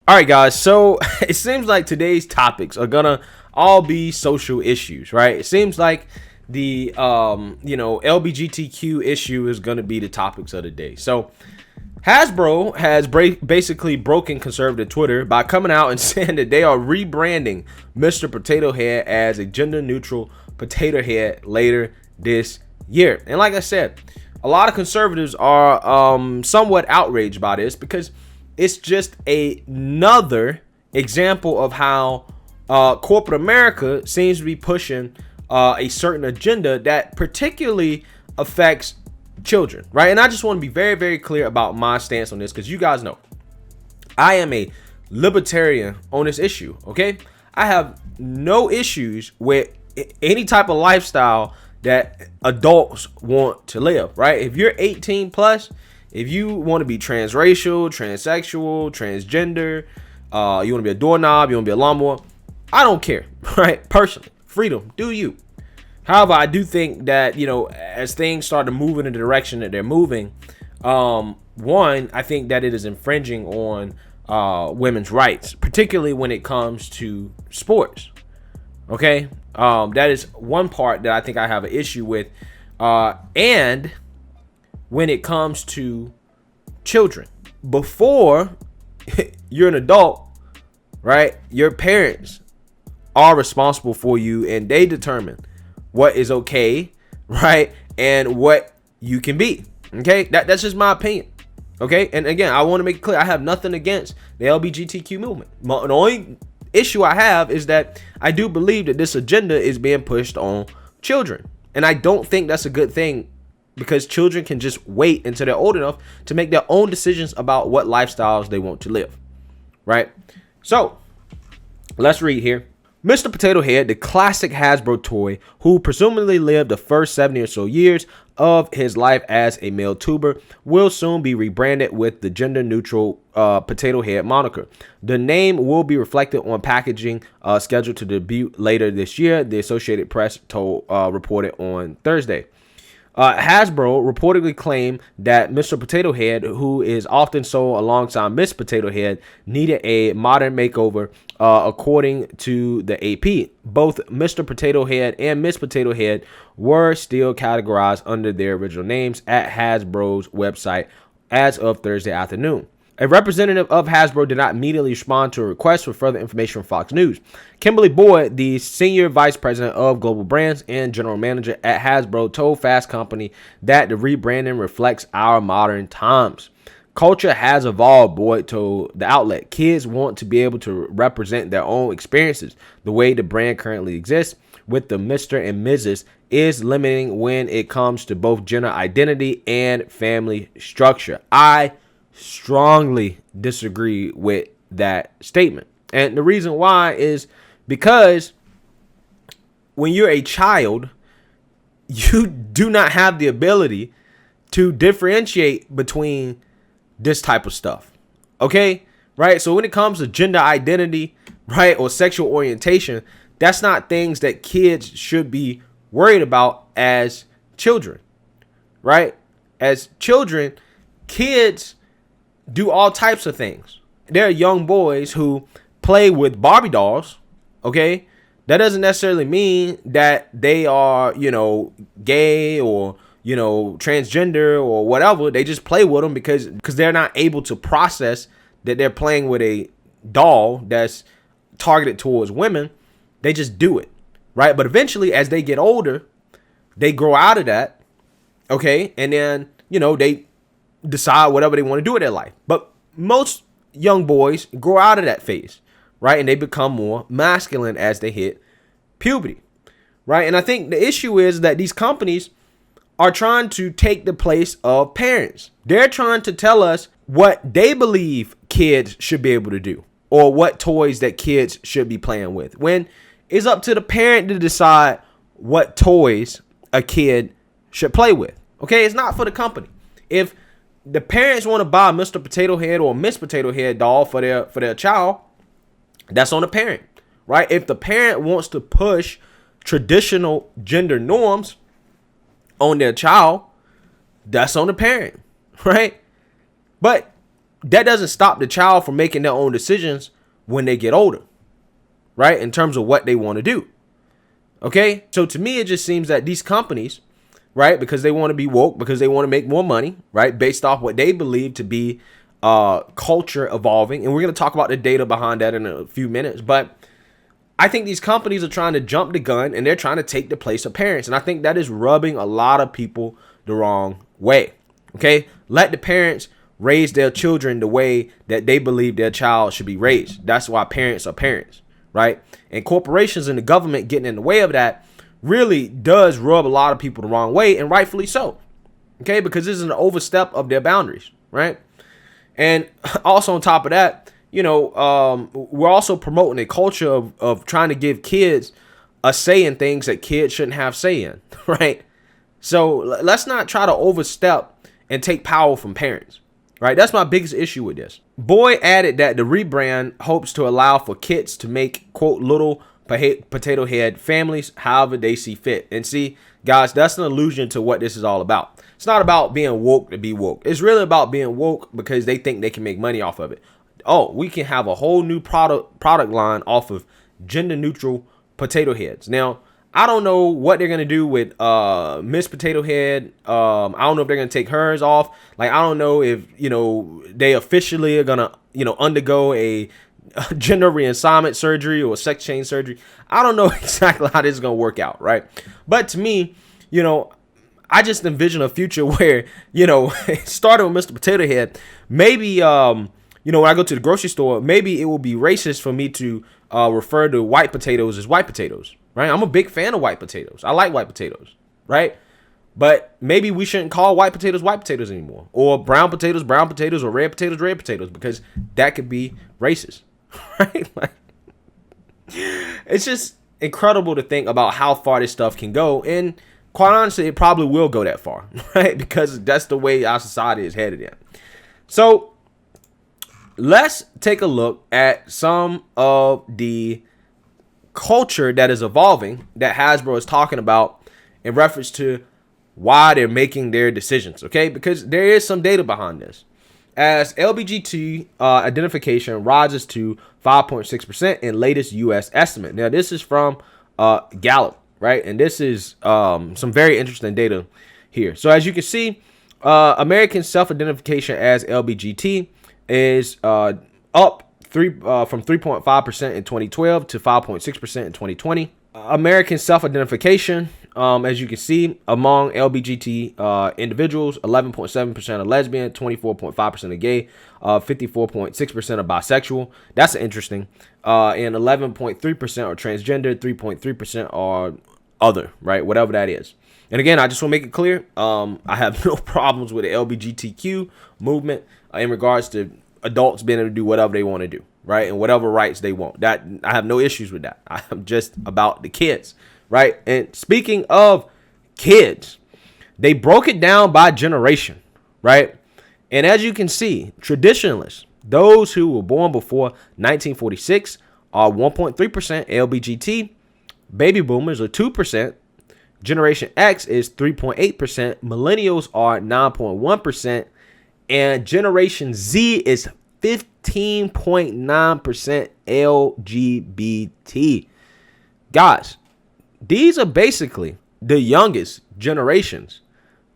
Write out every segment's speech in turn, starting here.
All right, guys. So it seems like today's topics are gonna all be social issues, right? It seems like the LGBTQ issue is gonna be the topics of the day. So Hasbro has basically broken conservative Twitter by coming out and saying that they are rebranding Mr. Potato Head as a gender-neutral potato head later this year. And like I said, a lot of conservatives are somewhat outraged by this because it's just another example of how corporate America seems to be pushing a certain agenda that particularly affects children, right? And I just want to be very, very clear about my stance on this because you guys know I am a libertarian on this issue, okay? I have no issues with any type of lifestyle that adults want to live, right? If you're 18 plus, if you want to be transracial, transsexual, transgender, you want to be a doorknob, you want to be a lawnmower, I don't care, right? Personally, freedom, do you. However, I do think that, as things start to move in the direction that they're moving, one, I think that it is infringing on women's rights, particularly when it comes to sports. Okay? That is one part that I think I have an issue with. And when it comes to children, before you're an adult, right, your parents are responsible for you and they determine what is okay, right, and what you can be. Okay, that's just my opinion. Okay, and again, I want to make it clear, I have nothing against the LGBTQ movement. The only issue I have is that I do believe that this agenda is being pushed on children, and I don't think that's a good thing, because children can just wait until they're old enough to make their own decisions about what lifestyles they want to live, right? So let's read here. Mr. Potato Head, the classic Hasbro toy, who presumably lived the first 70 or so years of his life as a male tuber, will soon be rebranded with the gender-neutral Potato Head moniker. The name will be reflected on packaging scheduled to debut later this year, the Associated Press reported on Thursday. Hasbro reportedly claimed that Mr. Potato Head, who is often sold alongside Miss Potato Head, needed a modern makeover, according to the AP. Both Mr. Potato Head and Miss Potato Head were still categorized under their original names at Hasbro's website as of Thursday afternoon. A representative of Hasbro did not immediately respond to a request for further information from Fox News. Kimberly Boyd, the senior vice president of global brands and general manager at Hasbro, told Fast Company that the rebranding reflects our modern times. Culture has evolved, Boyd told the outlet. Kids want to be able to represent their own experiences. The way the brand currently exists with the Mr. and Mrs. is limiting when it comes to both gender identity and family structure. I strongly disagree with that statement. And the reason why is because when you're a child, you do not have the ability to differentiate between this type of stuff. Okay? Right? So when it comes to gender identity, right, or sexual orientation, that's not things that kids should be worried about as children. Right? As children, kids do all types of things. There are young boys who play with Barbie dolls, okay? That doesn't necessarily mean that they are, gay or, transgender or whatever. They just play with them because they're not able to process that they're playing with a doll that's targeted towards women. They just do it, right? But eventually, as they get older, they grow out of that, okay? And then, they decide whatever they want to do with their life. But most young boys grow out of that phase, right? And they become more masculine as they hit puberty, right? And I think the issue is that these companies are trying to take the place of parents. They're trying to tell us what they believe kids should be able to do or what toys that kids should be playing with, when it's up to the parent to decide what toys a kid should play with. Okay, it's not for the company. If the parents want to buy a Mr. Potato Head or Miss Potato Head doll for their child, that's on the parent, right? If the parent wants to push traditional gender norms on their child, that's on the parent, right? But that doesn't stop the child from making their own decisions when they get older, right? In terms of what they want to do. Okay. So to me, it just seems that these companies, right, because they want to be woke, because they want to make more money, right, based off what they believe to be culture evolving. And we're going to talk about the data behind that in a few minutes. But I think these companies are trying to jump the gun and they're trying to take the place of parents. And I think that is rubbing a lot of people the wrong way. Okay. Let the parents raise their children the way that they believe their child should be raised. That's why parents are parents, right? And corporations and the government getting in the way of that really does rub a lot of people the wrong way, and rightfully so. Okay, because this is an overstep of their boundaries, right? And also on top of that, we're also promoting a culture of trying to give kids a say in things that kids shouldn't have say in, right? So let's not try to overstep and take power from parents, right? That's my biggest issue with this. Boy added that the rebrand hopes to allow for kids to make, quote, little potato head families however they see fit. And see, guys, that's an allusion to what this is all about. It's not about being woke to be woke. It's really about being woke because they think they can make money off of it. Oh, we can have a whole new product line off of gender neutral potato heads. Now, I don't know what they're going to do with Miss Potato Head. I don't know if they're going to take hers off. Like, I don't know if, they officially are going to, undergo a gender reassignment surgery or sex change surgery. I don't know exactly how this is going to work out, right? But to me, I just envision a future where, starting with Mr. Potato Head, maybe, when I go to the grocery store, maybe it will be racist for me to refer to white potatoes as white potatoes, right? I'm a big fan of white potatoes. I like white potatoes, right? But maybe we shouldn't call white potatoes anymore, or brown potatoes, or red potatoes, because that could be racist, right? Like, it's just incredible to think about how far this stuff can go. And quite honestly, it probably will go that far, right? Because that's the way our society is headed in. So let's take a look at some of the culture that is evolving that Hasbro is talking about in reference to why they're making their decisions, okay? Because there is some data behind this. As LBGT identification rises to 5.6% in latest U.S. estimate. Now, this is from Gallup, right? And this is some very interesting data here. So as you can see, American self-identification as LBGT is up from 3.5% in 2012 to 5.6% in 2020. American self-identification, as you can see, among LBGT individuals, 11.7% are lesbian, 24.5% are gay, 54.6% are bisexual. That's interesting. And 11.3% are transgender, 3.3% are other, right? Whatever that is. And again, I just want to make it clear, I have no problems with the LGBTQ movement in regards to adults being able to do whatever they want to do, right? And whatever rights they want. That I have no issues with that. I'm just about the kids, right? And speaking of kids, they broke it down by generation, right? And as you can see, traditionalists, those who were born before 1946 are 1.3% LBGT. Baby boomers are 2%. Generation X is 3.8%. Millennials are 9.1%. And Generation Z is 15.9% LGBT. Guys, these are basically the youngest generations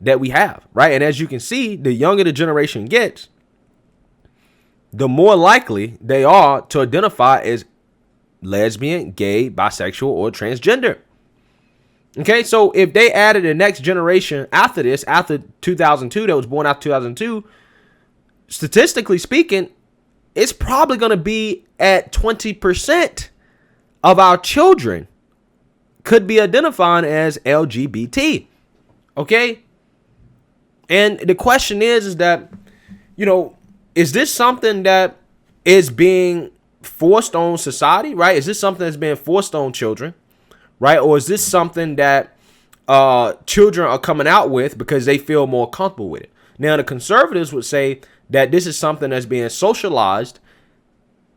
that we have, right? And as you can see, the younger the generation gets, the more likely they are to identify as lesbian, gay, bisexual, or transgender. Okay, so if they added the next generation after this, after 2002, that was born after 2002, statistically speaking, it's probably going to be at 20% of our children could be identifying as LGBT. Okay? And the question is that, is this something that is being forced on society, right? Is this something that's being forced on children, right? Or is this something that children are coming out with because they feel more comfortable with it? Now, the conservatives would say that this is something that's being socialized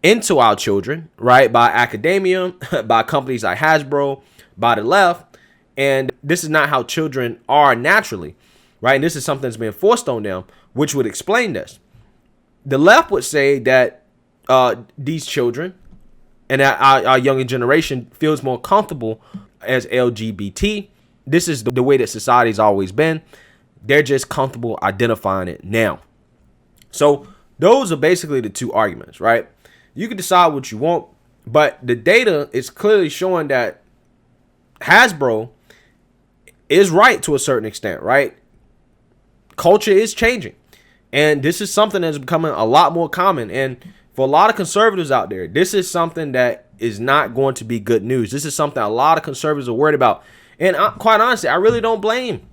into our children, right? By academia, by companies like Hasbro, by the left. And this is not how children are naturally, right? And this is something that's being forced on them, which would explain this. The left would say that these children and our younger generation feels more comfortable as LGBT. This is the way that society's always been. They're just comfortable identifying it now. So those are basically the two arguments, right? You can decide what you want, but the data is clearly showing that Hasbro is right to a certain extent, right? Culture is changing. And this is something that's becoming a lot more common. And for a lot of conservatives out there, this is something that is not going to be good news. This is something a lot of conservatives are worried about. And quite honestly, I really don't blame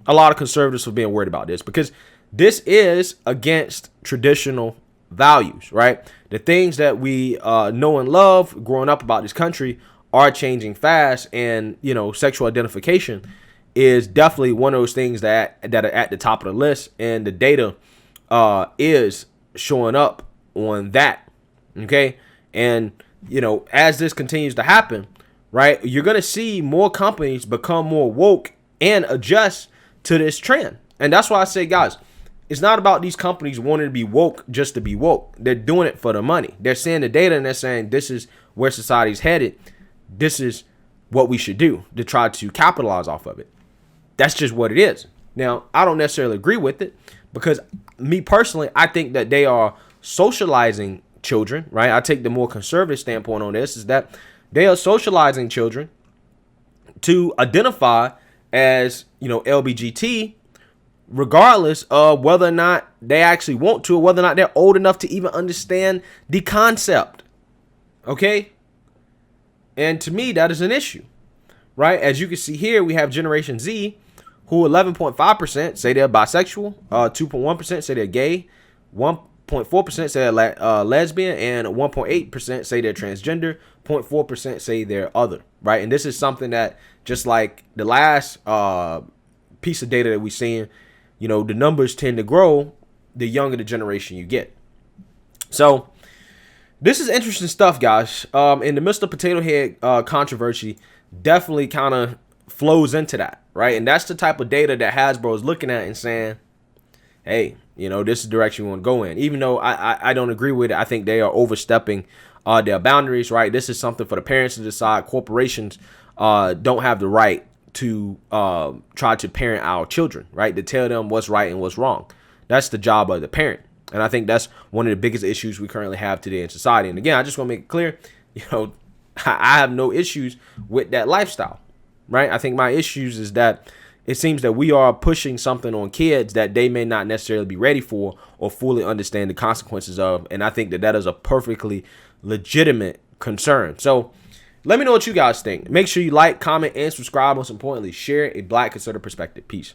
a lot of conservatives for being worried about this, because this is against traditional values, right? The things that we know and love growing up about this country are changing fast. And, you know, sexual identification is definitely one of those things that are at the top of the list. And the data is showing up on that. Okay. And, you know, as this continues to happen, right, you're going to see more companies become more woke and adjust to this trend. And that's why I say, guys, it's not about these companies wanting to be woke just to be woke. They're doing it for the money. They're seeing the data and they're saying, this is where society's headed. This is what we should do to try to capitalize off of it. That's just what it is. Now, I don't necessarily agree with it, because me personally, I think that they are socializing children, right? I take the more conservative standpoint on this, is that they are socializing children to identify as, you know, LBGT, regardless of whether or not they actually want to, or whether or not they're old enough to even understand the concept. Okay? And to me, that is an issue, right? As you can see here, we have Generation Z, who 11.5% say they're bisexual, 2.1% say they're gay, 1.4% say they're lesbian, and 1.8% say they're transgender, 0.4% say they're other, right? And this is something that, just like the last piece of data that we've seen, you know, the numbers tend to grow the younger the generation you get. So this is interesting stuff, guys. And the Mr. Potato Head controversy definitely kind of flows into that, right? And that's the type of data that Hasbro is looking at and saying, hey, you know, this is the direction we want to go in. Even though I don't agree with it, I think they are overstepping their boundaries, right? This is something for the parents to decide. Corporations don't have the right to try to parent our children, right? To tell them what's right and what's wrong. That's the job of the parent. And I think that's one of the biggest issues we currently have today in society. And again, I just want to make it clear, you know, I have no issues with that lifestyle, right? I think my issues is that it seems that we are pushing something on kids that they may not necessarily be ready for or fully understand the consequences of. And I think that that is a perfectly legitimate concern. So let me know what you guys think. Make sure you like, comment, and subscribe. Most importantly, share a Black conservative perspective. Peace.